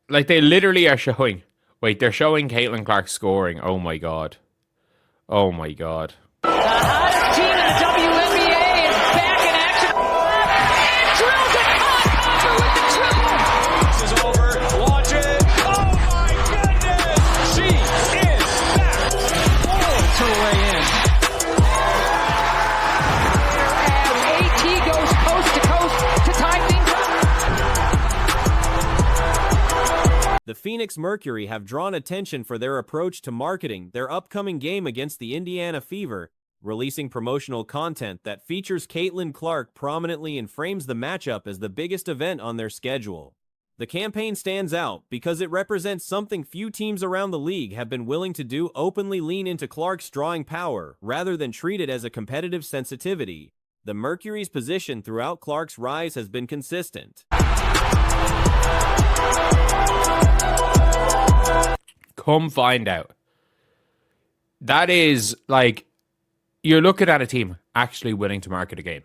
Like, they literally are showing. Wait, they're showing Caitlin Clark scoring. Oh my god. Oh my god. The hottest team in the WNBA is back in action. And drills it over with the triple. This is over. Watch it. Oh my goodness. She is back. To lay in. As AT goes coast to coast to tie things up. The Phoenix Mercury have drawn attention for their approach to marketing their upcoming game against the Indiana Fever, releasing promotional content that features Caitlin Clark prominently and frames the matchup as the biggest event on their schedule. The campaign stands out because it represents something few teams around the league have been willing to do: openly lean into Clark's drawing power rather than treat it as a competitive sensitivity. The Mercury's position throughout Clark's rise has been consistent. Come find out. That is, like, you're looking at a team actually willing to market a game.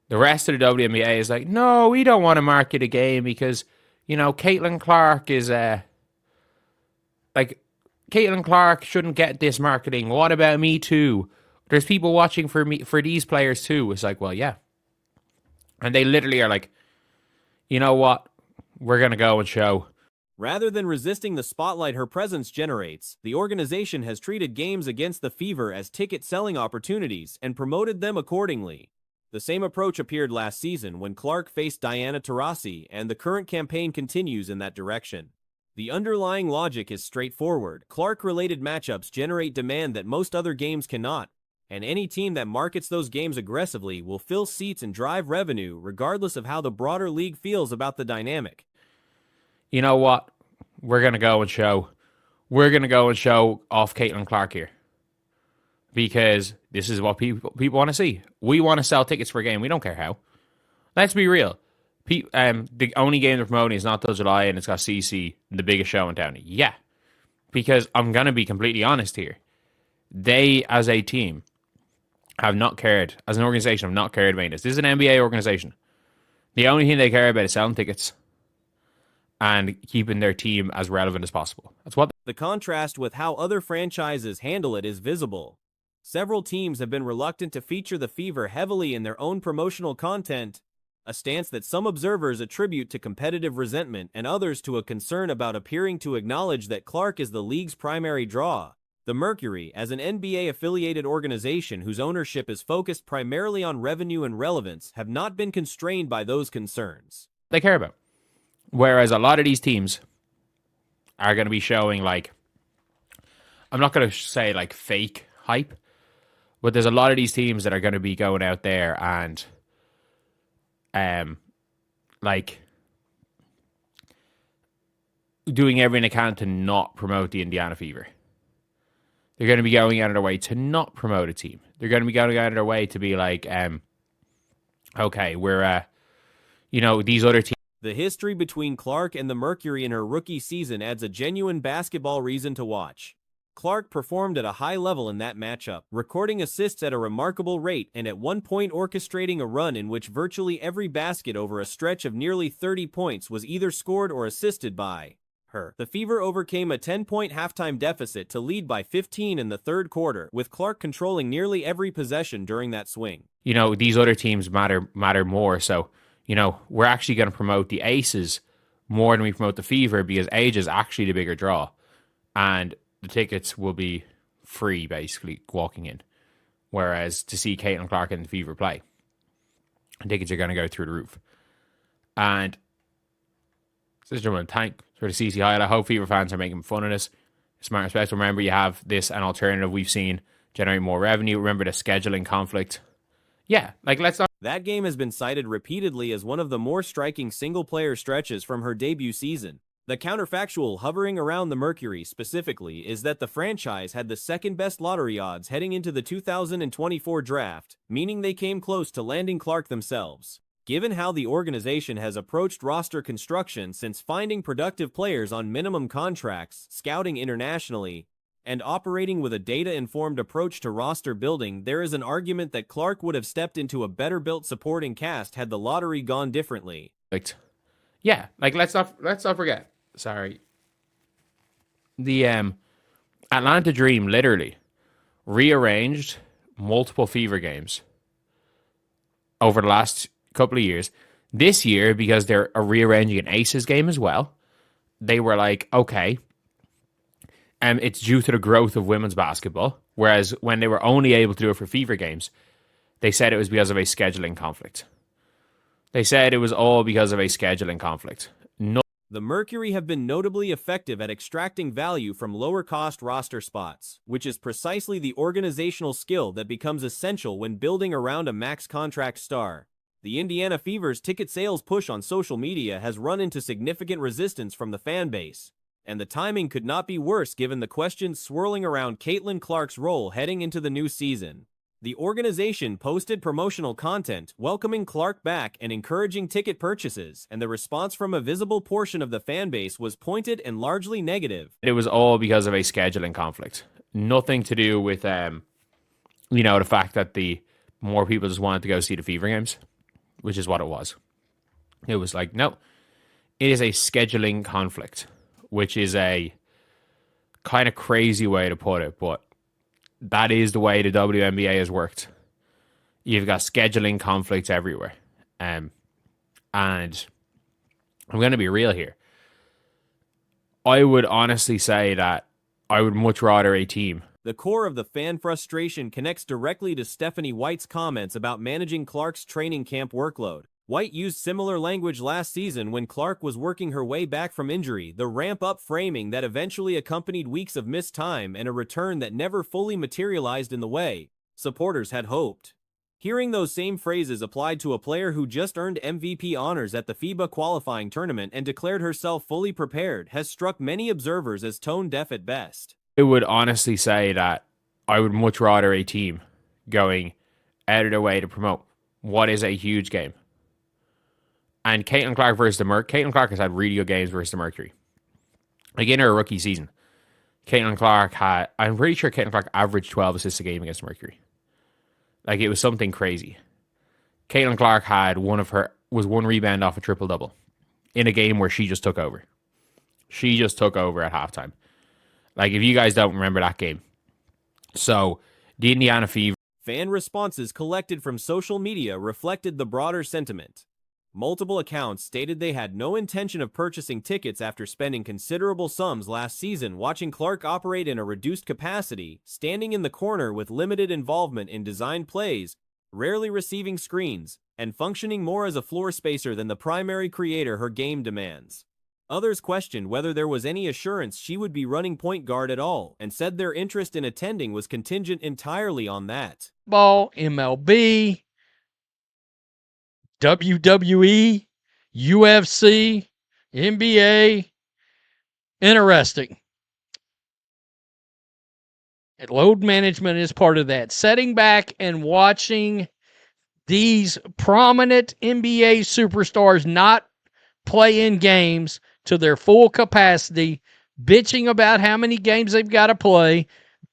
The rest of the WNBA is like, no, we don't want to market a game because, you know, Caitlin Clark is, Caitlin Clark shouldn't get this marketing. What about me too? There's people watching for me, for these players too. It's like, well, yeah. And they literally are like, you know what? We're going to go and show. Rather than resisting the spotlight her presence generates, the organization has treated games against the Fever as ticket-selling opportunities and promoted them accordingly. The same approach appeared last season when Clark faced Diana Taurasi, and the current campaign continues in that direction. The underlying logic is straightforward. Clark-related matchups generate demand that most other games cannot, and any team that markets those games aggressively will fill seats and drive revenue regardless of how the broader league feels about the dynamic. You know what? We're going to go and show. We're going to go and show off Caitlin Clark here. Because this is what people want to see. We want to sell tickets for a game. We don't care how. Let's be real. The only game they're promoting is not till July, and it's got CC, the biggest show in town. Yeah. Because I'm going to be completely honest here. They, as a team, have not cared. As an organization, have not cared about this. This is an NBA organization. The only thing they care about is selling tickets and keeping their team as relevant as possible. That's what. The contrast with how other franchises handle it is visible. Several teams have been reluctant to feature the Fever heavily in their own promotional content, a stance that some observers attribute to competitive resentment and others to a concern about appearing to acknowledge that Clark is the league's primary draw. The Mercury, as an NBA-affiliated organization whose ownership is focused primarily on revenue and relevance, have not been constrained by those concerns. They care about. Whereas a lot of these teams are going to be showing, like, I'm not going to say like fake hype, but there's a lot of these teams that are going to be going out there and like doing everything they can to not promote the Indiana Fever. They're going to be going out of their way to not promote a team. They're going to be going out of their way to be like, okay, we're, these other teams. The history between Clark and the Mercury in her rookie season adds a genuine basketball reason to watch. Clark performed at a high level in that matchup, recording assists at a remarkable rate and at one point orchestrating a run in which virtually every basket over a stretch of nearly 30 points was either scored or assisted by her. The Fever overcame a 10-point halftime deficit to lead by 15 in the third quarter, with Clark controlling nearly every possession during that swing. These other teams matter more, so we're actually going to promote the Aces more than we promote the Fever because age is actually the bigger draw. And the tickets will be free, basically, walking in. Whereas to see Caitlin Clark and the Fever play, tickets are going to go through the roof. And this is a tank for the CC highlight. I hope Fever fans are making fun of this. Smart respect. Remember, you have this, an alternative we've seen generate more revenue. Remember the scheduling conflict. Yeah, let's not. That game has been cited repeatedly as one of the more striking single-player stretches from her debut season. The counterfactual hovering around the Mercury specifically is that the franchise had the second-best lottery odds heading into the 2024 draft, meaning they came close to landing Clark themselves. Given how the organization has approached roster construction since finding productive players on minimum contracts, scouting internationally, and operating with a data-informed approach to roster building, there is an argument that Clark would have stepped into a better-built supporting cast had the lottery gone differently. Let's not forget. sorry. The Atlanta Dream literally rearranged multiple Fever games over the last couple of years. This year, because they're rearranging an Aces game as well, they were like, okay, it's due to the growth of women's basketball. Whereas when they were only able to do it for Fever games, they said it was because of a scheduling conflict. They said it was all because of a scheduling conflict. No. The Mercury have been notably effective at extracting value from lower-cost roster spots, which is precisely the organizational skill that becomes essential when building around a max contract star. The Indiana Fever's ticket sales push on social media has run into significant resistance from the fan base, and the timing could not be worse given the questions swirling around Caitlin Clark's role heading into the new season. The organization posted promotional content welcoming Clark back and encouraging ticket purchases, and the response from a visible portion of the fan base was pointed and largely negative. It was all because of a scheduling conflict. Nothing to do with, the fact that the more people just wanted to go see the Fever games, which is what it was. It was like, no, it is a scheduling conflict, which is a kind of crazy way to put it, but that is the way the WNBA has worked. You've got scheduling conflicts everywhere. And I'm going to be real here. I would honestly say that I would much rather a team. The core of the fan frustration connects directly to Stephanie White's comments about managing Clark's training camp workload. White used similar language last season when Clark was working her way back from injury, the ramp-up framing that eventually accompanied weeks of missed time and a return that never fully materialized in the way supporters had hoped. Hearing those same phrases applied to a player who just earned MVP honors at the FIBA qualifying tournament and declared herself fully prepared has struck many observers as tone-deaf at best. I would honestly say that I would much rather a team going out of their way to promote what is a huge game. And Caitlin Clark versus the Mercury. Caitlin Clark has had really good games versus the Mercury. Like in her rookie season, I'm pretty sure Caitlin Clark averaged 12 assists a game against the Mercury. Like it was something crazy. Caitlin Clark was one rebound off a triple-double in a game where she just took over. She just took over at halftime. Like if you guys don't remember that game. So the Indiana Fever. Fan responses collected from social media reflected the broader sentiment. Multiple accounts stated they had no intention of purchasing tickets after spending considerable sums last season watching Clark operate in a reduced capacity, standing in the corner with limited involvement in designed plays, rarely receiving screens, and functioning more as a floor spacer than the primary creator her game demands. Others questioned whether there was any assurance she would be running point guard at all, and said their interest in attending was contingent entirely on that. Ball, MLB, WWE, UFC, NBA. Interesting. And load management is part of that. Setting back and watching these prominent NBA superstars not play in games to their full capacity, bitching about how many games they've got to play,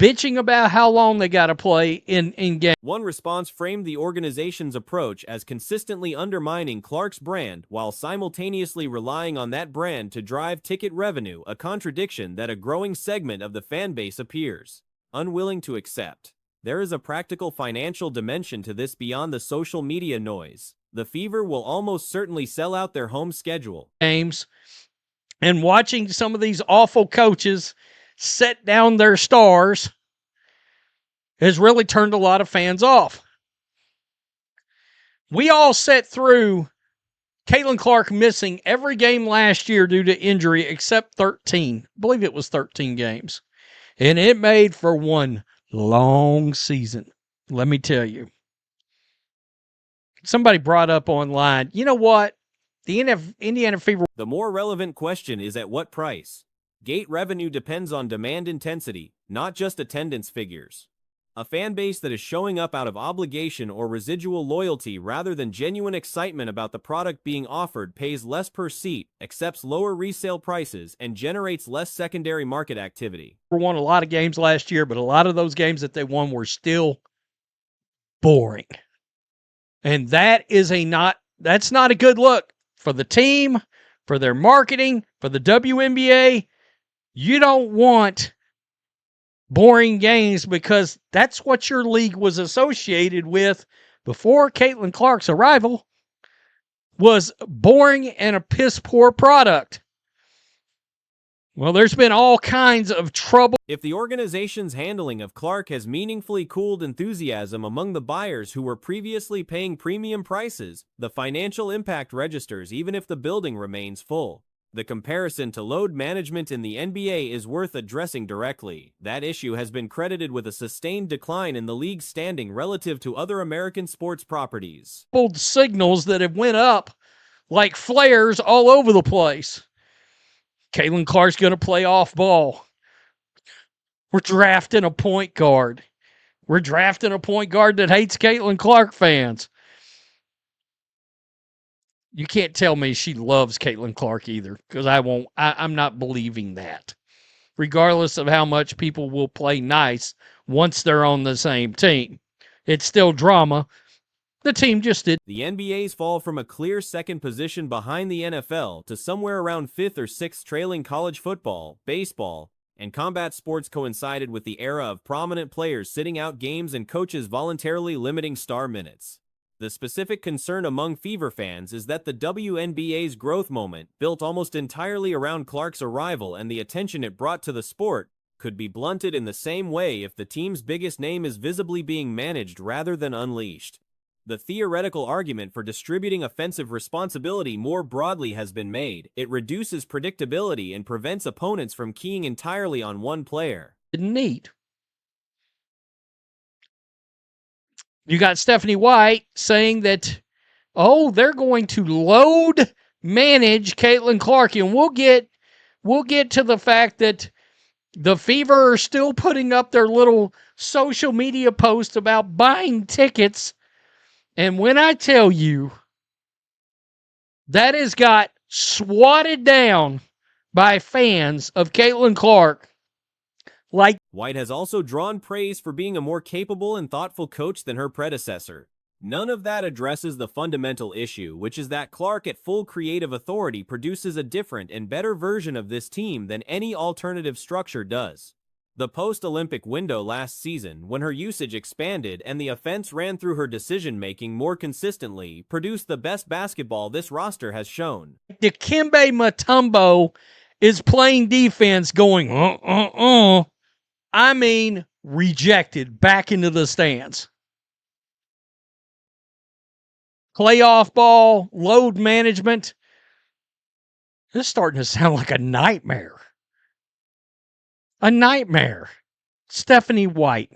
bitching about how long they got to play in games. One response framed the organization's approach as consistently undermining Clark's brand while simultaneously relying on that brand to drive ticket revenue, a contradiction that a growing segment of the fan base appears unwilling to accept. There is a practical financial dimension to this beyond the social media noise. The Fever will almost certainly sell out their home schedule. Games, and watching some of these awful coaches set down their stars has really turned a lot of fans off. We all sat through Caitlin Clark missing every game last year due to injury except 13. I believe it was 13 games. And it made for one long season. Let me tell you. Somebody brought up online, you know what? The Indiana Fever. The more relevant question is at what price? Gate revenue depends on demand intensity, not just attendance figures. A fan base that is showing up out of obligation or residual loyalty rather than genuine excitement about the product being offered pays less per seat, accepts lower resale prices, and generates less secondary market activity. We won a lot of games last year, but a lot of those games that they won were still boring. And that's not a good look for the team, for their marketing, for the WNBA. You don't want boring games because that's what your league was associated with before Caitlin Clark's arrival, was boring and a piss-poor product. Well, there's been all kinds of trouble. If the organization's handling of Clark has meaningfully cooled enthusiasm among the buyers who were previously paying premium prices, the financial impact registers even if the building remains full. The comparison to load management in the NBA is worth addressing directly. That issue has been credited with a sustained decline in the league's standing relative to other American sports properties. Signals that have went up like flares all over the place. Caitlin Clark's going to play off ball. We're drafting a point guard. We're drafting a point guard that hates Caitlin Clark fans. You can't tell me she loves Caitlin Clark either, because I'm not believing that. Regardless of how much people will play nice once they're on the same team. It's still drama. The team just did. The NBA's fall from a clear second position behind the NFL to somewhere around 5th or 6th trailing college football, baseball, and combat sports coincided with the era of prominent players sitting out games and coaches voluntarily limiting star minutes. The specific concern among Fever fans is that the WNBA's growth moment, built almost entirely around Clark's arrival and the attention it brought to the sport, could be blunted in the same way if the team's biggest name is visibly being managed rather than unleashed. The theoretical argument for distributing offensive responsibility more broadly has been made. It reduces predictability and prevents opponents from keying entirely on one player. Neat. You got Stephanie White saying that, they're going to load manage Caitlin Clark, and we'll get to the fact that the Fever are still putting up their little social media posts about buying tickets. And when I tell you that has got swatted down by fans of Caitlin Clark, like White has also drawn praise for being a more capable and thoughtful coach than her predecessor. None of that addresses the fundamental issue, which is that Clark at full creative authority produces a different and better version of this team than any alternative structure does. The post-Olympic window last season, when her usage expanded and the offense ran through her decision-making more consistently, produced the best basketball this roster has shown. Dikembe Mutombo is playing defense going, rejected back into the stands. Playoff ball, load management. This is starting to sound like a nightmare. A nightmare. Stephanie White.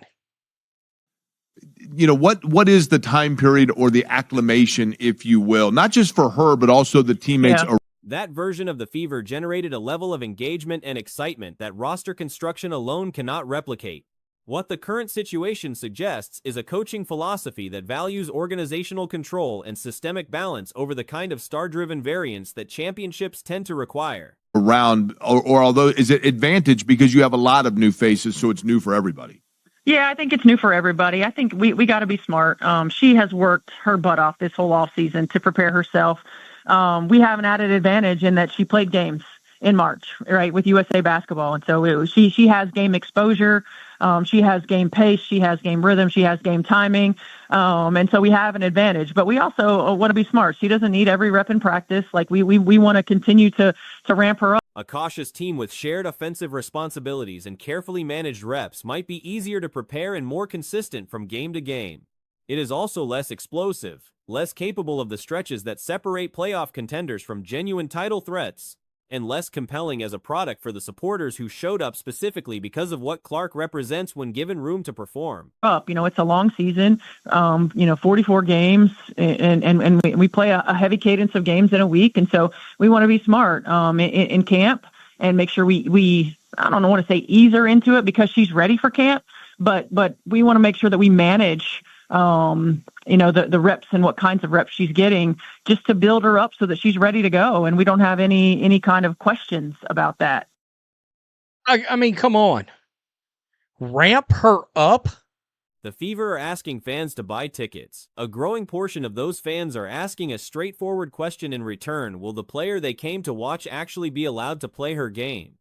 What is the time period or the acclimation, if you will, not just for her, but also the teammates? Yeah. That version of the Fever generated a level of engagement and excitement that roster construction alone cannot replicate. What the current situation suggests is a coaching philosophy that values organizational control and systemic balance over the kind of star-driven variance that championships tend to require. Around, or although, is it advantage because you have a lot of new faces, so it's new for everybody? Yeah, I think it's new for everybody. I think we got to be smart. She has worked her butt off this whole offseason to prepare herself. We have an added advantage in that she played games in March, right, with USA Basketball. And so she has game exposure. She has game pace. She has game rhythm. She has game timing. And so we have an advantage. But we also want to be smart. She doesn't need every rep in practice. Like we want to continue to ramp her up. A cautious team with shared offensive responsibilities and carefully managed reps might be easier to prepare and more consistent from game to game. It is also less explosive, less capable of the stretches that separate playoff contenders from genuine title threats, and less compelling as a product for the supporters who showed up specifically because of what Clark represents when given room to perform. It's a long season, 44 games, and we play a heavy cadence of games in a week. And so we want to be smart in camp and make sure we I don't want to say ease her into it because she's ready for camp, but we want to make sure that we manage the reps and what kinds of reps she's getting just to build her up so that she's ready to go. And we don't have any kind of questions about that. I mean, come on. Ramp her up? The Fever are asking fans to buy tickets. A growing portion of those fans are asking a straightforward question in return: will the player they came to watch actually be allowed to play her game?